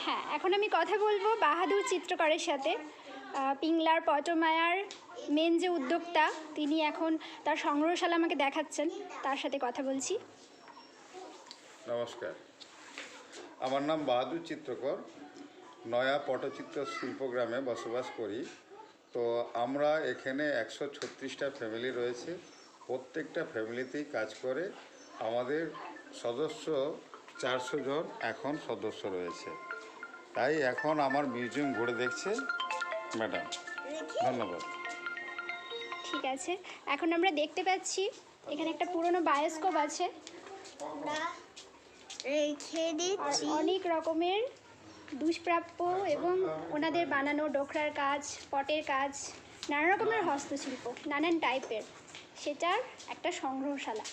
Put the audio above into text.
হ্যাঁ, এখন আমি কথা বলবো বাহাদুর চিত্রকরের সাথে। পিংলার পটমায়ার মেন যে উদ্যোক্তা, তিনি এখন তার সংগ্রহশালা আমাকে দেখাচ্ছেন, তার সাথে কথা বলছি। নমস্কার, আমার নাম বাহাদুর চিত্রকর। নয়া পটচিত্র শিল্পগ্রামে বসবাস করি। তো আমরা এখানে 136টা ফ্যামিলি রয়েছে। প্রত্যেকটা ফ্যামিলিতেই কাজ করে। আমাদের সদস্য 400 জন এখন সদস্য রয়েছে। তাই এখন আমার মিউজিয়াম ঘুরে দেখছে ম্যাডাম। ধন্যবাদ। ঠিক আছে, এখন আমরা দেখতে পাচ্ছি এখানে একটা পুরনো বায়োস্কোপ আছে, আর অনেক রকমের দুষ্প্রাপ্য এবং ওনাদের বানানো ডোকরার কাজ, পটের কাজ, নানা রকমের হস্তশিল্প, নানান টাইপের, সেটার একটা সংগ্রহশালা।